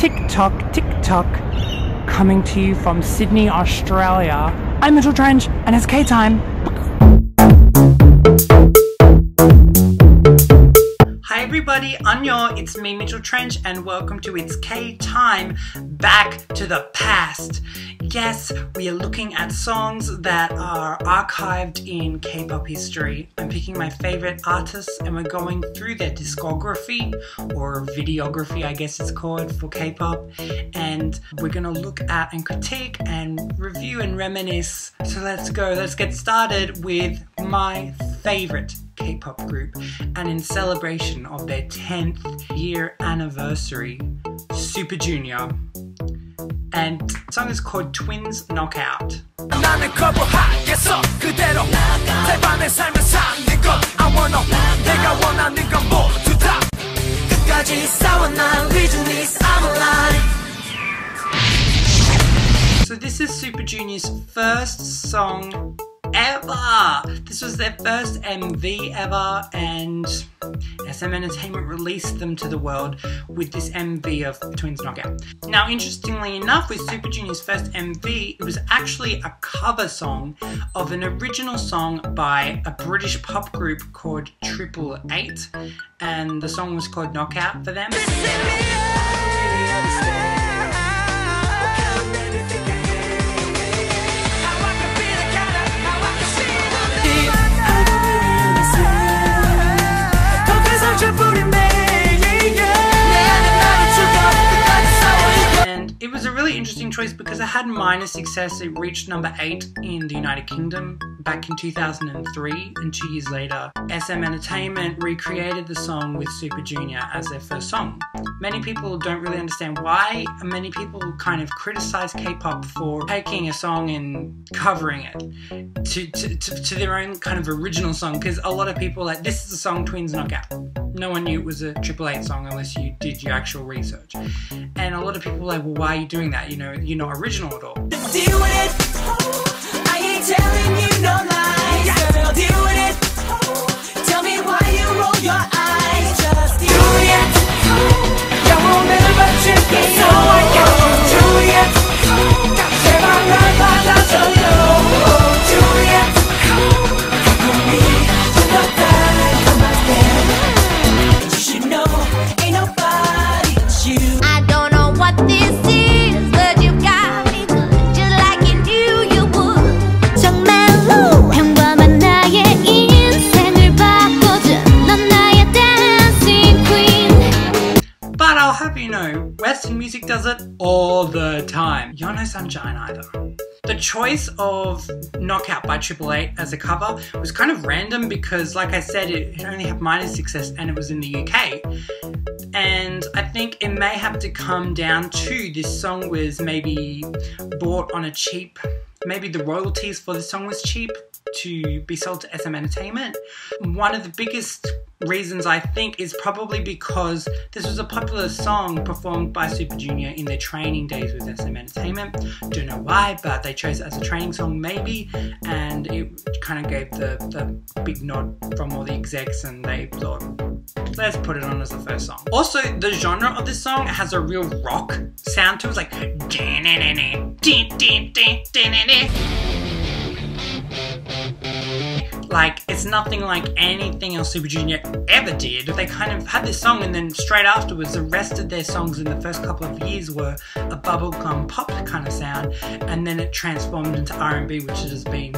TikTok, TikTok, coming to you from Sydney, Australia. I'm Mitchell Trench, and it's K-Time. Hi everybody, Annyeong, it's me, Mitchell Trench, and welcome to It's K-Time, back to the past. Yes, we are looking at songs that are archived in K-pop history. I'm picking my favorite artists and we're going through their discography, or videography I guess it's called for K-pop, and we're gonna look at and critique and review and reminisce. So let's get started with my favorite K-pop group, and in celebration of their 10th year anniversary, Super Junior. And the song is called Twins Knockout. So this is Super Junior's first song ever. This was their first MV ever, and SM Entertainment released them to the world with this MV of Twins Knockout. Now, interestingly enough, with Super Junior's first MV, it was actually a cover song of an original song by a British pop group called 888, and the song was called Knockout for them. It was a really interesting choice because it had minor success. It reached number 8 in the United Kingdom back in 2003, and 2 years later, SM Entertainment recreated the song with Super Junior as their first song. Many people don't really understand why. Many people kind of criticize K-pop for taking a song and covering it to their own kind of original song, because a lot of people are like, this is the song Twins Knockout. No one knew it was a 888 song unless you did your actual research. And a lot of people are like, well, why are you doing that? You know, you're not original at all. Deal with it. I ain't telling you no lies. Girl, deal with it. Tell me why you roll your eyes. Just do it. You won't never trip me, so I got you. Do it. 제발 날 받아줘. Do it. Come me to the back of my bed. You should know, ain't nobody but you. I don't know what this is, but you got me good, just like you knew you would. 정말로 평범한 나의 인생을 바꿔줘. 넌 나의 dancing queen. But I'll have you know, Western music does it all the time. You're no sunshine either. The choice of Knockout by 888 as a cover was kind of random because, like I said, it only had minor success and it was in the UK. And I think it may have to come down to this song was maybe bought on a cheap, maybe the royalties for the song was cheap to be sold to SM Entertainment. One of the biggest reasons I think is probably because this was a popular song performed by Super Junior in their training days with SM Entertainment. Don't know why, but they chose it as a training song maybe, and it kind of gave the big nod from all the execs, and they thought, let's put it on as the first song. Also, the genre of this song has a real rock sound to it. It's like it's nothing like anything else Super Junior ever did. They kind of had this song and then straight afterwards the rest of their songs in the first couple of years were a bubblegum pop kind of sound, and then it transformed into R&B, which it has been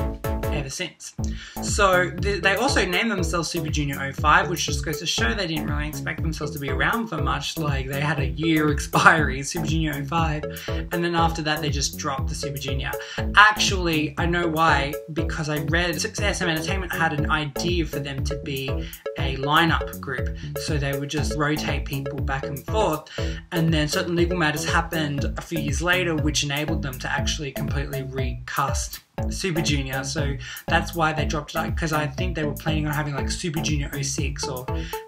ever since. So they also named themselves Super Junior 05, which just goes to show they didn't really expect themselves to be around for much. Like, they had a year expiry, Super Junior 05, and then after that they just dropped the Super Junior. Actually, I know why, because I read SM Entertainment had an idea for them to be a lineup group, so they would just rotate people back and forth, and then certain legal matters happened a few years later which enabled them to actually completely recast Super Junior. So that's why they dropped it, because I think they were planning on having like Super Junior 06 or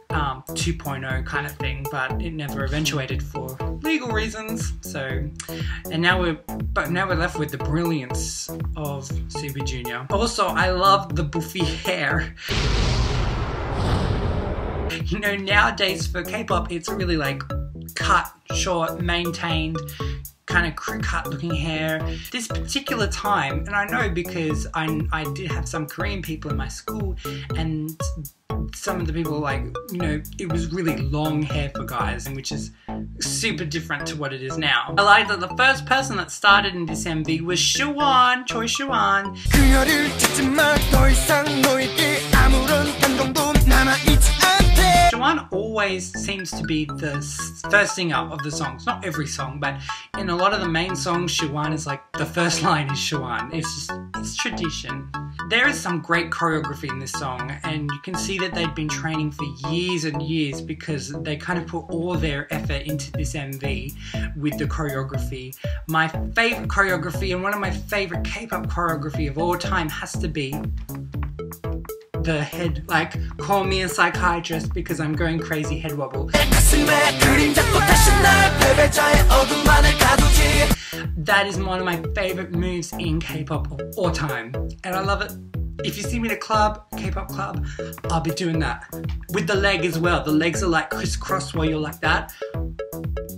2.0 kind of thing, but it never eventuated for legal reasons. So, and now we're left with the brilliance of Super Junior. Also, I love the buffy hair. You know, nowadays for K-pop, it's really like cut, short, maintained, kind of crew cut looking hair. This particular time, and I know because I did have some Korean people in my school, and some of the people, like, you know, it was really long hair for guys, and which is super different to what it is now. I like that the first person that started in this MV was Siwon, Choi Siwon. Siwon always seems to be the first singer of the songs. Not every song, but in a lot of the main songs, Siwon is like, the first line is Siwon. It's tradition. There is some great choreography in this song, and you can see that they'd been training for years and years because they kind of put all their effort into this MV with the choreography. My favorite choreography, and one of my favorite K-pop choreography of all time, has to be the head, like, call me a psychiatrist because I'm going crazy head wobble. That is one of my favorite moves in K-pop of all time, and I love it. If you see me in a club, K-pop club, I'll be doing that. With the leg as well. The legs are like crisscrossed while you're like that.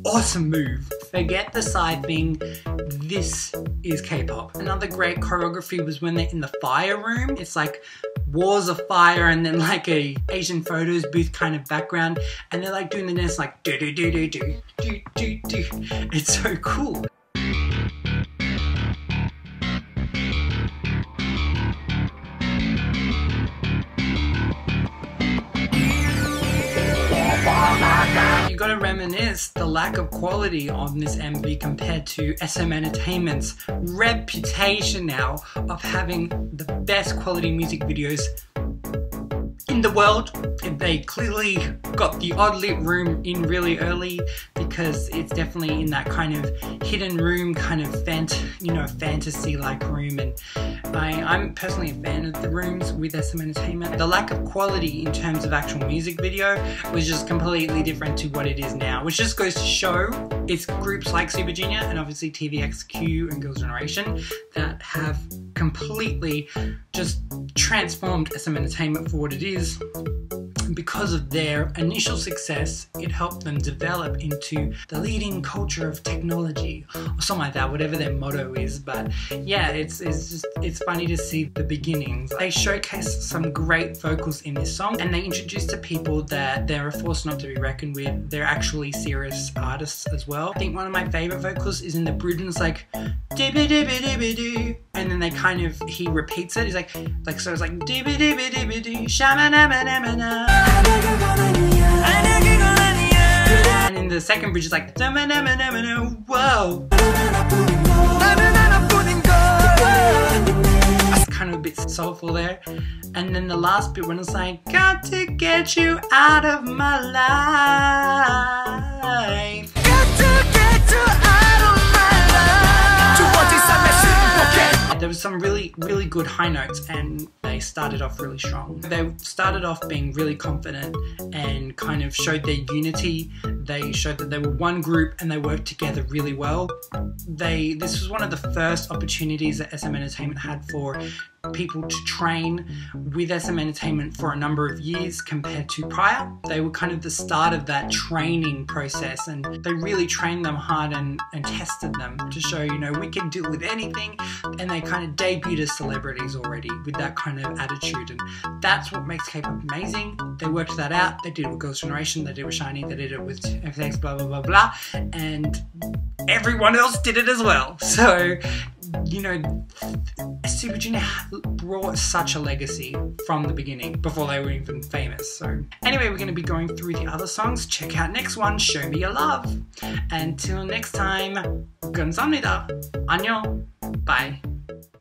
Awesome move. Forget the side thing. This is K-pop. Another great choreography was when they're in the fire room. It's like walls of fire and then like a Asian photos booth kind of background, and they're like doing the dance like do do do do do do do do. It's so cool. You gotta reminisce the lack of quality on this MV compared to SM Entertainment's reputation now of having the best quality music videos in the world. They clearly got the odd lit room in really early because it's definitely in that kind of hidden room, kind of fantasy like room, and I'm personally a fan of the rooms with SM Entertainment. The lack of quality in terms of actual music video was just completely different to what it is now, which just goes to show it's groups like Super Junior and obviously TVXQ and Girls' Generation that have completely just transformed SM Entertainment for what it is. Because of their initial success, it helped them develop into the leading culture of technology or something like that, whatever their motto is. But yeah, it's funny to see the beginnings. They showcase some great vocals in this song, and they introduce to people that they're a force not to be reckoned with. They're actually serious artists as well. I think one of my favorite vocals is in the bridge, and it's like dibby dibby dibby doo, and then he repeats it. He's like so it's like dibby dibby dibby doo, shamanamana. And in the second bridge it's like whoa. It's kind of a bit soulful there. And then the last bit when it's like, got to get you out of my life. Got to get you out of my life. There was some really, really good high notes, and they started off really strong. They started off being really confident and kind of showed their unity. They showed that they were one group and they worked together really well. This was one of the first opportunities that SM Entertainment had for people to train with SM Entertainment for a number of years compared to prior. They were kind of the start of that training process, and they really trained them hard and tested them to show, you know, we can deal with anything. And they kind of debuted as celebrities already with that kind of attitude, and that's what makes K-pop amazing. They worked that out. They did it with Girls' Generation, they did it with SHINee, they did it with FX, blah blah blah blah, and everyone else did it as well. So, you know, Super Junior brought such a legacy from the beginning before they were even famous. So anyway, we're going to be going through the other songs. Check out next one, Show Me Your Love. Until next time, 감사합니다. 안녕. Bye.